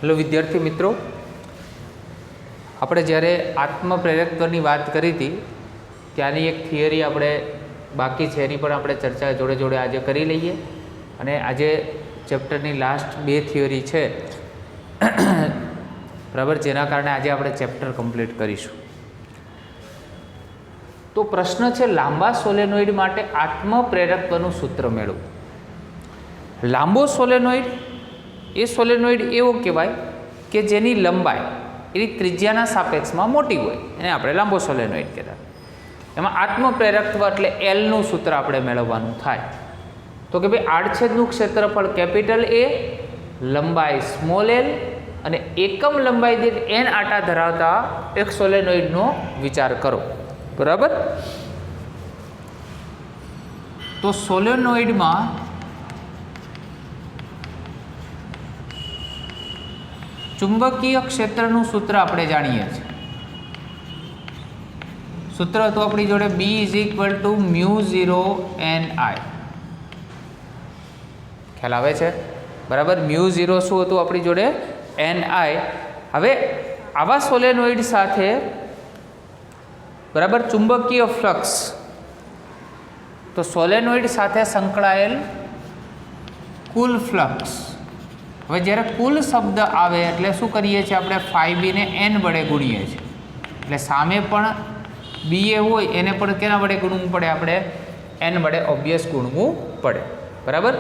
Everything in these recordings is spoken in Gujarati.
हेलो विद्यार्थी मित्रों, આપણે જ્યારે આત્મપ્રેરકત્વની વાત કરી હતી ત્યાંની એક થિયરી આપણે બાકી છે એની પણ આપણે ચર્ચા જોડે જોડે આજે કરી લઈએ અને આજે ચેપ્ટરની લાસ્ટ બે થિયરી છે બરાબર, જેના કારણે આજે આપણે ચેપ્ટર કમ્પ્લીટ કરીશું. તો પ્રશ્ન છે, લાંબા સોલેનોઇડ માટે આત્મપ્રેરકત્વનું સૂત્ર મેળવો. લાંબો સોલેનોઇડ એ સોલેનોઇડ એવો કહેવાય કે જેની લંબાઈ એની ત્રિજ્યાના સાપેક્ષમાં મોટી હોય, એને આપણે લાંબો સોલેનોઇડ કહેતા. એમાં આત્મપ્રેરકત્વ એટલે એલનું સૂત્ર આપણે મેળવવાનું થાય. તો કે ભાઈ આડછેદનું ક્ષેત્રફળ કેપિટલ એ, લંબાઈ સ્મોલ એલ અને એકમ લંબાઈ દીઠ એન આટા ધરાવતા એક સોલેનોઇડનો વિચાર કરો. બરાબર. તો સોલેનોઇડમાં ચુંબકીય ક્ષેત્રનું સૂત્ર આપણે જાણીએ છીએ. સૂત્ર હતું આપણી જોડે B = μ0 ni. ખ્યાલ આવે છે? બરાબર. μ0 શું હતું આપણી જોડે? ni. હવે આવા સોલેનોઇડ સાથે બરાબર ચુંબકીય ફ્લક્સ, તો સોલેનોઇડ સાથે સંકળાયેલ કુલ ફ્લક્સ. હવે જ્યારે કુલ શબ્દ આવે એટલે શું કરીએ છીએ આપણે? φb ને n વડે ગુણીએ છીએ. એટલે સામે પણ ba હોય એને પણ કેના વડે ગુણવું પડે? આપણે n વડે ઓબ્વિયસ ગુણવું પડે. બરાબર.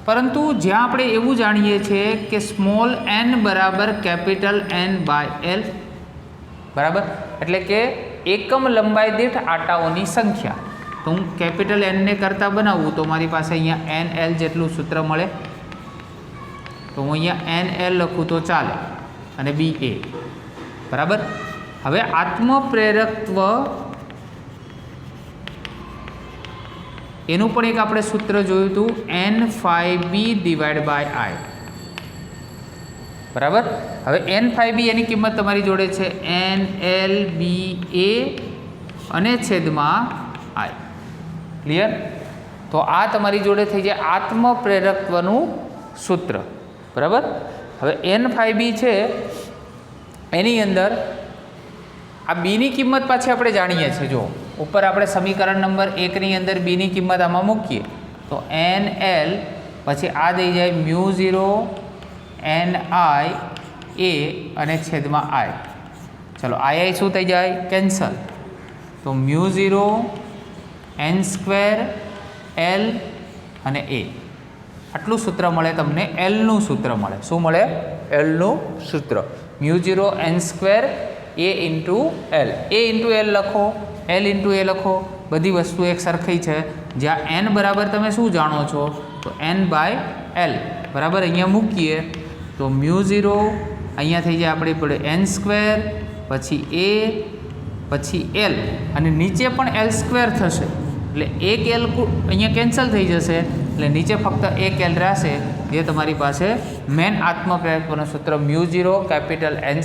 પરંતુ જ્યાં આપણે એવું જાણીએ છીએ કે સ્મોલ n બરાબર કેપિટલ N/L, બરાબર, એટલે કે એકમ લંબાઈ દીઠ આટાઓની સંખ્યા. તો હું કેપિટલ n ને કરતાં બનાવું તો મારી પાસે અહીંયા NL જેટલું સૂત્ર મળે. તો હું અહીંયા NL લખું તો ચાલે અને BA. બરાબર. હવે આત્મપ્રેરકત્વ એનું પણ એક આપણે સૂત્ર જોયું હતું, N∅B/I. બરાબર. હવે N∅B એની કિંમત તમારી જોડે છે NLBA અને છેદમાં I. ક્લિયર? તો આ તમારી જોડે થઈ જાય આત્મપ્રેરકત્વનું સૂત્ર. બરાબર. હવે N∅B છે એની અંદર આ બીની કિંમત પાછી આપણે જાણીએ છીએ. જો ઉપર આપણે સમીકરણ નંબર 1ની અંદર બીની કિંમત આમાં મૂકીએ તો NL પછી આ દઈ જાય μ0 ni a અને છેદમાં I. ચલો I શું થઈ જાય? કેન્સલ. તો μ0 n² L અને a આટલું સૂત્ર મળે તમને. એલનું સૂત્ર મળે. શું મળે? એલનું સૂત્ર. μ0 n² a × L. a × L લખો, L × a લખો, બધી વસ્તુ એક સરખી છે. જ્યાં n બરાબર તમે શું જાણો છો? તો N/L. બરાબર. અહીંયા મૂકીએ તો μ0 અહીંયા થઈ જાય આપણી પડે n² પછી a પછી L અને નીચે પણ L² થશે. એટલે એક L અહીંયા કેન્સલ થઈ જશે એટલે નીચે ફક્ત એક L રહેશે, જે તમારી પાસે મેન આત્મપ્રેરકત્વનું સૂત્ર μ0 કેપિટલ N²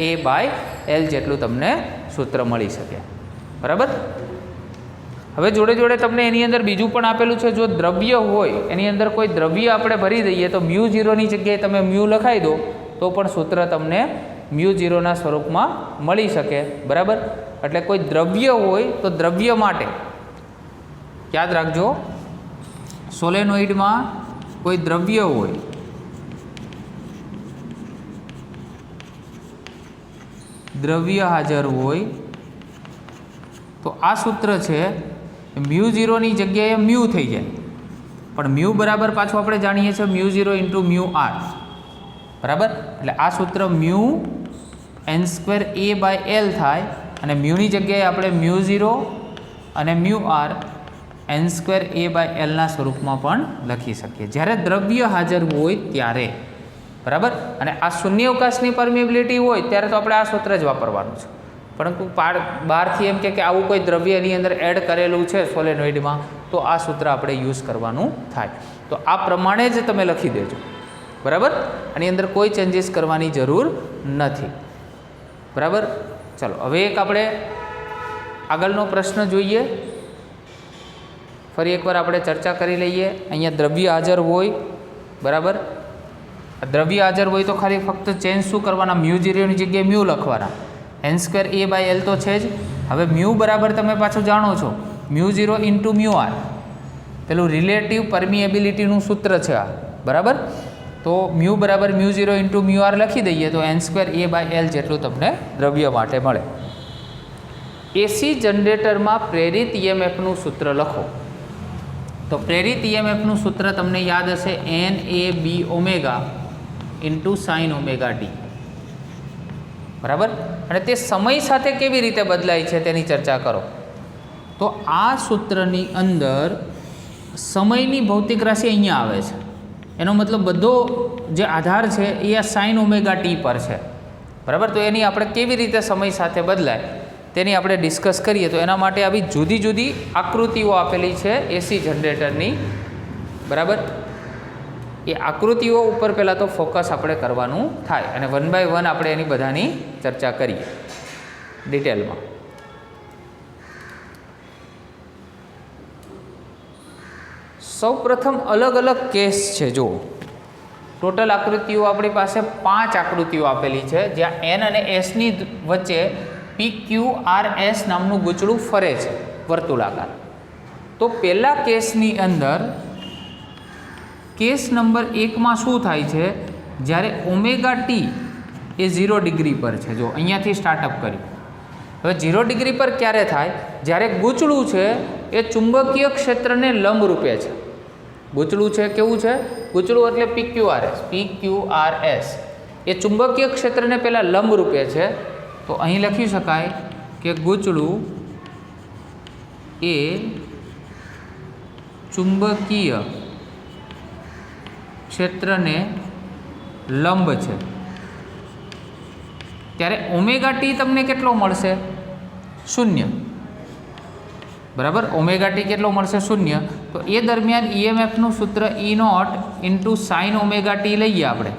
a/L જેટલું તમને સૂત્ર મળી શકે. બરાબર. હવે જોડે જોડે તમને એની અંદર બીજું પણ આપેલું છે. જો દ્રવ્ય હોય એની અંદર કોઈ દ્રવ્ય આપણે ભરી દઈએ તો μ0ની જગ્યાએ તમે μ લખાઈ દો તો પણ સૂત્ર તમને μ0ના સ્વરૂપમાં મળી શકે. બરાબર. એટલે કોઈ દ્રવ્ય હોય તો દ્રવ્ય માટે યાદ રાખજો, સોલેનોઇડમાં કોઈ દ્રવ્ય હોય દ્રવ્ય હાજર હોય તો આ સૂત્ર છે μ0ની જગ્યાએ μ થઈ જાય. પણ μ બરાબર પાછું આપણે જાણીએ છીએ μ0 × μr. બરાબર. એટલે આ સૂત્ર μn² a/L થાય અને μની જગ્યાએ આપણે μ0 અને μr n² a/L ના સ્વરૂપમાં પણ લખી શકીએ જ્યારે દ્રવ્ય હાજર હોય ત્યારે. બરાબર. અને આ શૂન્યાવકાશની પરમિએબિલિટી હોય ત્યારે તો આપણે આ સૂત્ર જ વાપરવાનું છે. પરંતુ બહારથી એમ કે આવું કોઈ દ્રવ્ય એની અંદર એડ કરેલું છે સોલેનોઇડમાં તો આ સૂત્ર આપણે યુઝ કરવાનું થાય. તો આ પ્રમાણે જ તમે લખી દેજો. બરાબર. આની અંદર કોઈ ચેન્જીસ કરવાની જરૂર નથી. બરાબર. ચલો હવે એક આપણે આગળનો પ્રશ્ન જોઈએ. ફરી એકવાર આપણે ચર્ચા કરી લઈએ. અહીંયા દ્રવ્ય હાજર હોય, બરાબર, દ્રવ્ય હાજર હોય તો ખાલી ફક્ત ચેન્જ શું કરવાના, મ્યુ ઝીરોની જગ્યાએ મ્યુ લખવાના, N square A by L તો છે જ. હવે મ્યુ બરાબર તમે પાછું જાણો છો mu zero into mu R, પેલું રિલેટિવ પરમિએબિલિટીનું સૂત્ર છે આ, બરાબર. તો મ્યુ બરાબર mu zero into mu R લખી દઈએ તો N square A by L જેટલું તમને દ્રવ્ય માટે મળે. એસી જનરેટરમાં પ્રેરિત ઈએમએફનું સૂત્ર લખો. તો પ્રેરિત ઈએમએફનું સૂત્ર તમને યાદ હશે, N A B omega into sine omega T, બરાબર. અને તે સમય સાથે કેવી રીતે બદલાય છે તેની ચર્ચા કરો. તો આ સૂત્રની અંદર સમયની ભૌતિક રાશિ અહીંયા આવે છે, એનો મતલબ બધો જે આધાર છે એ આ સાઇન ઓમેગા ટી પર છે, બરાબર. તો એની આપણે કેવી રીતે સમય સાથે બદલાય તેની આપણે ડિસ્કસ કરીએ. તો એના માટે આવી જુદી જુદી આકૃતિઓ આપેલી છે એસી જનરેટરની, બરાબર. એ આકૃતિઓ ઉપર પહેલાં તો ફોકસ આપણે કરવાનું થાય અને વન બાય વન આપણે એની બધાની ચર્ચા કરીએ ડિટેલમાં. સૌ પ્રથમ અલગ અલગ કેસ છે. જો ટોટલ આકૃતિઓ આપણી પાસે 5 આકૃતિઓ આપેલી છે, જ્યાં એન અને એસની વચ્ચે PQRS નામનું ગૂંચળું ફરે છે વર્તુળાકાર. તો પહેલા કેસની અંદર કેસ નંબર 1માં શું થાય છે, જ્યારે ઓમેગા ટી એ 0 ડિગ્રી પર છે. જો અહીંયાથી સ્ટાર્ટઅપ કર્યું. હવે 0 ડિગ્રી પર ક્યારે થાય, જ્યારે ગૂંચળું છે એ ચુંબકીય ક્ષેત્રને લંબ રૂપે છે. ગૂંચળું છે કેવું છે, ગૂંચળું એટલે PQRS એ ચુંબકીય ક્ષેત્રને પહેલાં લંબ રૂપે છે. તો અહીં લખી શકાય કે ગૂંચળું એ ચુંબકીય ક્ષેત્રને લંબ છે. ત્યારે ઓમેગા ટી તમને કેટલો મળશે, 0, બરાબર. ઓમેગા ટી કેટલો મળશે, 0. તો એ દરમિયાન ઈએમએફનું સૂત્ર E naught into sine omega T લઈએ આપણે.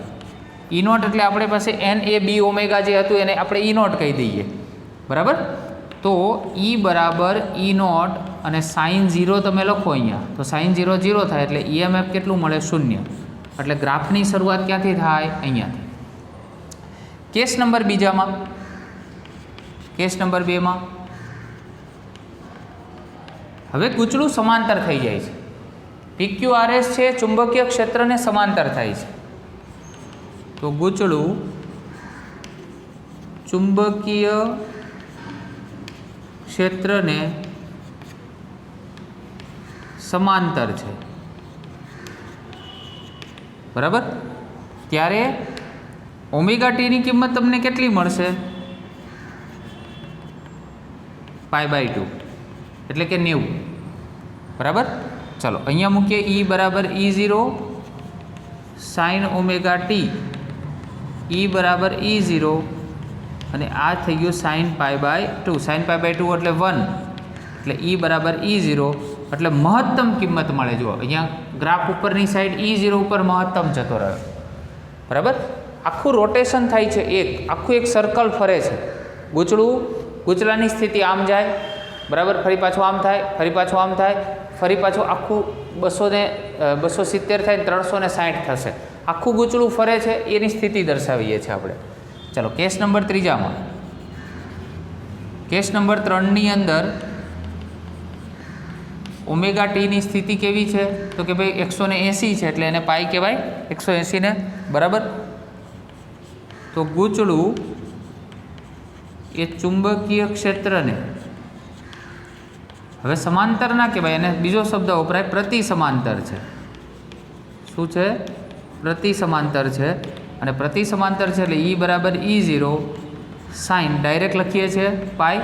E નોટ એટલે આપણે પાસે એન એ બી ઓમેગા જે હતું એને આપણે E નોટ કહી દઈએ, બરાબર. તો E બરાબર E નોટ અને સાઇન 0 તમે લખો અહીંયા, તો સાઇન 0 0 થાય એટલે ઈએમએફ કેટલું મળે, 0. એટલે ગ્રાફની શરૂઆત ક્યાંથી થાય, અહીંયાથી. કેસ નંબર બીજામાં, કેસ નંબર 2માં હવે ગૂંચળું સમાંતર થઈ જાય છે. PQRS છે ચુંબકીય ક્ષેત્રને સમાંતર થાય છે. તો ગૂંચળું ચુંબકીય ક્ષેત્રને સમાંતર છે, બરાબર. ત્યારે ઓમેગા ટીની કિંમત તમને કેટલી મળશે, π/2 એટલે કે 90, બરાબર. ચલો અહીંયા મૂકીએ. E બરાબર E0 sign omega T, E બરાબર E0 અને આ થઈ ગયું સાઇન π/2. સાઇન π/2 એટલે 1, એટલે E બરાબર E0 એટલે મહત્તમ કિંમત મળે. જુઓ અહીંયા ગ્રાફ ઉપરની સાઈડ E0 ઉપર મહત્તમ જતો રહ્યો, બરાબર. આખું રોટેશન થાય છે, આખું એક સર્કલ ફરે છે. ગૂંચળાની સ્થિતિ આમ જાય, બરાબર, ફરી પાછું આમ થાય, ફરી પાછું આમ થાય, ફરી પાછું આખું 270 થાય, 360 થશે. આખું ગૂંચળું ફરે છે, એની સ્થિતિ દર્શાવીએ છીએ આપણે. ચલો કેસ નંબર 3માં, કેસ નંબર 3ની અંદર ઓમેગા ટીની સ્થિતિ કેવી છે, તો કે ભાઈ 180 છે એટલે એને પાઈ કહેવાય, 180 ને, બરાબર. તો ગૂંચળું એ ચુંબકીય ક્ષેત્રને હવે સમાંતર ના કહેવાય, એને બીજો શબ્દ વપરાય, પ્રતિ સમાંતર છે. શું છે, પ્રતિ સમાંતર છે. અને પ્રતિ સમાંતર છે એટલે E બરાબર E0 સાઇન ડાયરેક્ટ લખીએ છીએ પાઈ,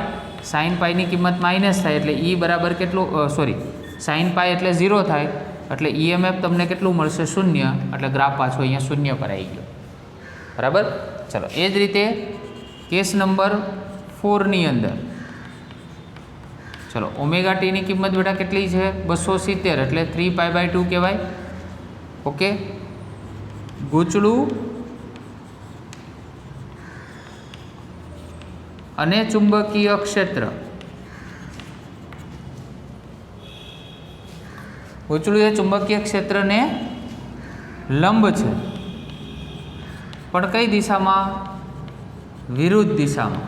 સાઇન પાઈની કિંમત માઇનસ થાય એટલે E બરાબર કેટલું, સાઇન પાઈ એટલે 0 થાય એટલે ઈએમએફ તમને કેટલું મળશે, 0. એટલે ગ્રાફ પાછો અહીંયા 0 પર આવી ગયો, બરાબર. ચલો એ જ રીતે કેસ નંબર 4ની અંદર ચલો ઓમેગા ટીની કિંમત બેટા કેટલી છે, 270 એટલે 3π/2 કહેવાય. ઓકે. ગૂંચળું અને ચુંબકીય ક્ષેત્ર, ગૂંચળું એ ચુંબકીય ક્ષેત્રને લંબ છે, પણ કઈ દિશામાં? વિરુદ્ધ દિશામાં,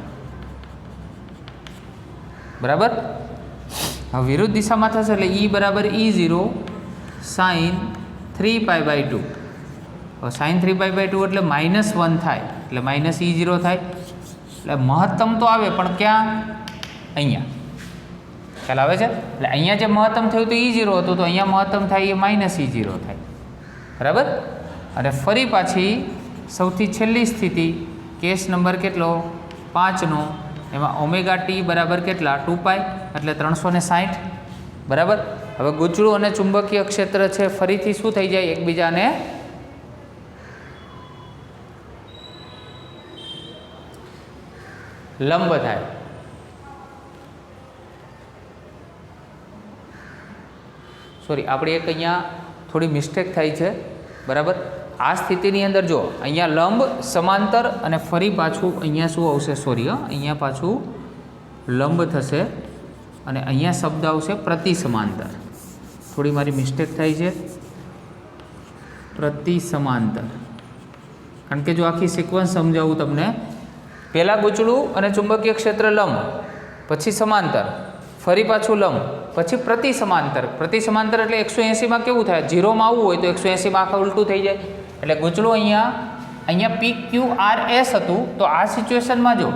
બરાબર. હવે વિરુદ્ધ દિશામાં થશે એટલે E બરાબર E0 sin 3π/2. હવે sin 3π/2 એટલે -1 થાય એટલે -E0 થાય. એટલે મહત્તમ તો આવે પણ ક્યાં? અહીંયા. ખ્યાલ આવે છે? એટલે અહીંયા જે મહત્તમ થયું તો E0 હતું, તો અહીંયા મહત્તમ થાય એ -E0 થાય, બરાબર. અને ફરી પાછી સૌથી છેલ્લી સ્થિતિ, કેસ નંબર કેટલો? 5નો, એમાં ઓમેગા ટી બરાબર કેટલા? 2π એટલે 360, બરાબર. હવે ગૂંચળું અને ચુંબકીય ક્ષેત્ર છે ફરીથી શું થઈ જાય? એકબીજાને લંબ થાય. સોરી, આપણી એક અહીંયા થોડી મિસ્ટેક થાય છે, બરાબર. આ સ્થિતિની અંદર જો અહીંયા લંબ, સમાંતર અને ફરી પાછું અહીંયા શું આવશે? સોરી, અહીંયા પાછું લંબ થશે અને અહીંયા શબ્દ આવશે પ્રતિ સમાંતર. થોડી મારી મિસ્ટેક થાય છે, પ્રતિ સમાંતર. કારણ કે જો આખી સિક્વન્સ સમજાવું તમને, પહેલાં ગૂંચળું અને ચુંબકીય ક્ષેત્ર લંબ, પછી સમાંતર, ફરી પાછું લંબ, પછી પ્રતિ સમાંતર. પ્રતિ સમાંતર એટલે 180માં કેવું થાય? 0માં આવવું હોય તો 180માં આખા ઉલટું થઈ જાય. એટલે ગૂંચળું અહીંયા PQRS હતું, તો આ સિચ્યુએશનમાં જો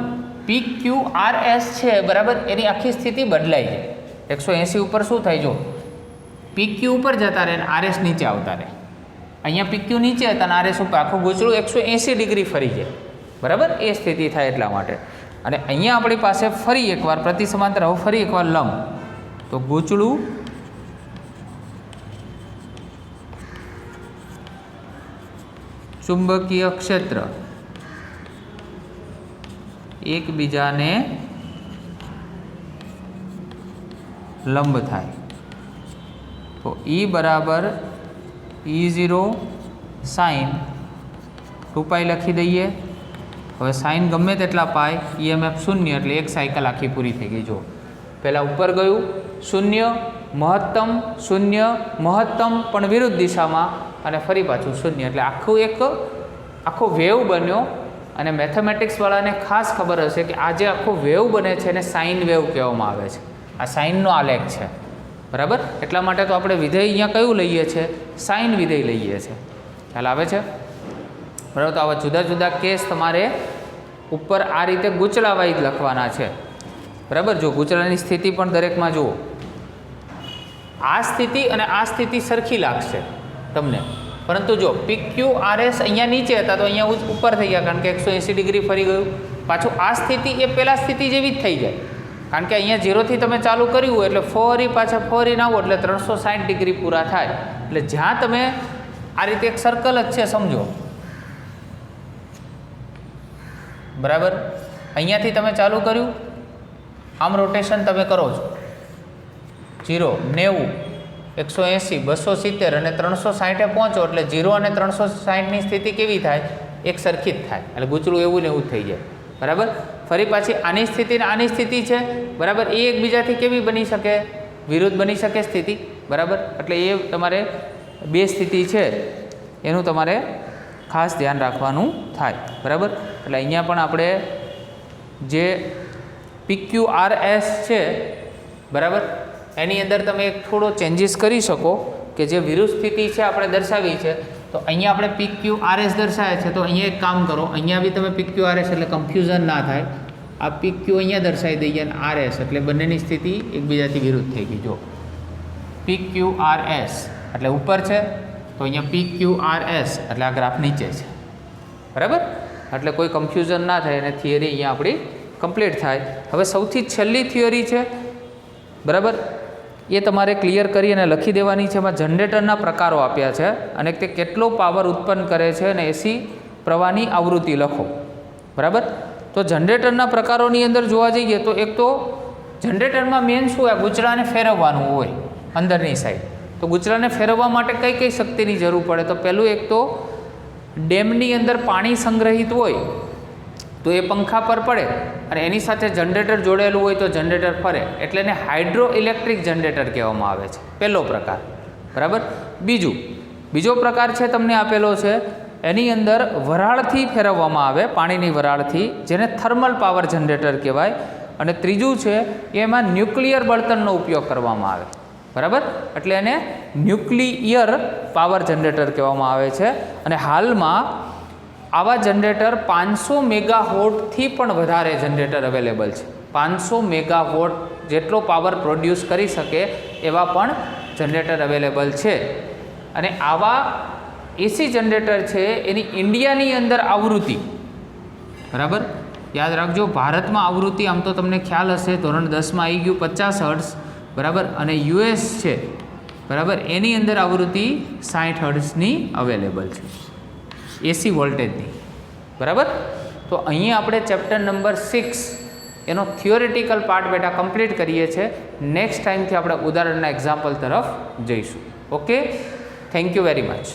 PQRS છે, બરાબર, એની આખી સ્થિતિ બદલાઈ જાય. 180 ઉપર શું થાય? જો PQ ઉપર જતા રહે અને RS નીચે આવતા રહે. અહીંયા PQ નીચે હતા અને RS ઉપર, આખું ગૂંચળું 180 ડિગ્રી ફરી જાય, બરાબર. એ સ્થિતિ થાય એટલા માટે. અને અહીંયા આપણી પાસે ફરી એકવાર પ્રતિ સમાંતર, હવે ફરી એકવાર લંબ, તો ગૂંચળું ચુંબકીય ક્ષેત્ર એકબીજાને લંબ થાય. તો E બરાબર E0 sin 2π લખી દઈએ. હવે સાઇન ગમે તેટલા પાય, EMF 0 એટલે એક સાયકલ આખી પૂરી થઈ ગઈ. જો પહેલાં ઉપર ગયું 0, મહત્તમ 0, મહત્તમ પણ વિરુદ્ધ દિશામાં, અને ફરી પાછું 0 એટલે આખો વેવ બન્યો. અને મેથેમેટિક્સવાળાને ખાસ ખબર હશે કે આ જે આખો વેવ બને છે એને સાઇન વેવ કહેવામાં આવે છે. આ સાઇનનો આલેખ છે, બરાબર. એટલા માટે તો આપણે વિધેય અહીંયા કયું લઈએ છીએ? સાઇન વિધેય લઈએ છીએ. ખ્યાલ આવે છે, બરાબર. તો આવા જુદા જુદા કેસ તમારે ઉપર આ રીતે ગૂંચળા વાઇઝ લખવાના છે, બરાબર. જો ગૂંચળાની સ્થિતિ પણ દરેકમાં જુઓ, આ સ્થિતિ અને આ સ્થિતિ સરખી લાગશે તમને, પરંતુ જો PQRS અહીંયા નીચે હતા તો અહીંયા ઉપર થઈ ગયા, કારણ કે 180 ડિગ્રી ફરી ગયું. પાછું આ સ્થિતિ એ પહેલાં સ્થિતિ જેવી જ થઈ જાય, કારણ કે અહીંયા 0થી તમે ચાલુ કર્યું હોય એટલે ફરીને આવો એટલે 360 ડિગ્રી પૂરા થાય. એટલે જ્યાં તમે આ રીતે એક સર્કલ જ છે સમજો, બરાબર. અહીંયાથી તમે ચાલુ કર્યું, આમ રોટેશન તમે કરો છો, 0, 90, 180, 270 અને 360 પહોંચો એટલે 0 અને 360ની સ્થિતિ કેવી થાય? એક સરખી જ થાય. એટલે ગૂંચળું એવું ને એવું જ થઈ જાય, બરાબર. ફરી પાછી આની સ્થિતિ ને આની સ્થિતિ છે, બરાબર. એ એકબીજાથી કેવી બની શકે? વિરુદ્ધ બની શકે સ્થિતિ, બરાબર. એટલે એ તમારે બે સ્થિતિ છે એનું તમારે ખાસ ધ્યાન રાખવાનું થાય, બરાબર. એટલે અહીંયા પણ આપણે જે PQRS છે, બરાબર, એની અંદર તમે એક થોડો ચેન્જીસ કરી શકો કે જે વિરુદ્ધ સ્થિતિ છે આપણે દર્શાવી છે. તો અહીંયા આપણે PQRS દર્શાવે છે, તો અહીંયા એક કામ કરો, અહીંયા બી તમે PQRS એટલે કન્ફ્યુઝન ના થાય, આ PQ અહીંયા દર્શાવી દઈએ અને RS એટલે બંનેની સ્થિતિ એકબીજાથી વિરુદ્ધ થઈ ગઈ. જો PQRS એટલે ઉપર છે, તો અહીંયા PQRS એટલે આ ગ્રાફ નીચે છે, બરાબર. એટલે કોઈ કન્ફ્યુઝન ના થાય અને થિયરી અહીંયા આપણી કમ્પ્લીટ થાય. હવે સૌથી છેલ્લી થિયરી છે, બરાબર, એ તમારે ક્લિયર કરી અને લખી દેવાની છે. એમાં જનરેટરના પ્રકારો આપ્યા છે અને તે કેટલો પાવર ઉત્પન્ન કરે છે અને AC પ્રવાહની આવૃત્તિ લખો, બરાબર. તો જનરેટરના પ્રકારોની અંદર જોવા જઈએ તો એક તો જનરેટરમાં મેઇન શું હોય? ગૂંચળાને ફેરવવાનું હોય અંદરની સાઈડ. તો ગૂંચળાને ફેરવવા માટે કઈ કઈ શક્તિની જરૂર પડે? તો પહેલું એક તો ડેમની અંદર પાણી સંગ્રહિત હોય તો એ પંખા પર પડે અને એની સાથે જનરેટર જોડેલું હોય તો જનરેટર ફરે, એટલે એને હાઇડ્રો ઇલેક્ટ્રિક જનરેટર કહેવામાં આવે છે, પહેલો પ્રકાર, બરાબર. બીજો પ્રકાર છે તમને આપેલો છે એની અંદર વરાળથી ફેરવવામાં આવે, પાણીની વરાળથી, જેને થર્મલ પાવર જનરેટર કહેવાય. અને ત્રીજું છે એમાં ન્યુક્લિયર બળતણનો ઉપયોગ કરવામાં આવે, બરાબર, એટલે એને ન્યુક્લિયર પાવર જનરેટર કહેવામાં આવે છે. અને હાલમાં આવા જનરેટર 500 મેગાવોટથી પણ વધારે જનરેટર અવેલેબલ છે. 500 મેગાવોટ જેટલો પાવર પ્રોડ્યુસ કરી શકે એવા પણ જનરેટર અવેલેબલ છે. અને આવા એસી જનરેટર છે એની ઇન્ડિયાની અંદર આવૃત્તિ, બરાબર, યાદ રાખજો, ભારતમાં આવૃત્તિ આમ તો તમને ખ્યાલ હશે, ધોરણ 10માં આવી ગયું 50 હર્ટ્ઝ, બરાબર, અને યુએસ છે, બરાબર, એની અંદર આવૃત્તિ 60 હર્ટ્ઝની અવેલેબલ છે એસી વોલ્ટેજની, બરાબર. તો અહીંયા આપણે ચેપ્ટર નંબર 6 એનો થિયોરિટિકલ પાર્ટ બેટા કમ્પ્લીટ કરીએ છીએ. નેક્સ્ટ ટાઈમથી આપણે ઉદાહરણના એક્ઝામ્પલ તરફ જઈશું. Okay, thank you very much.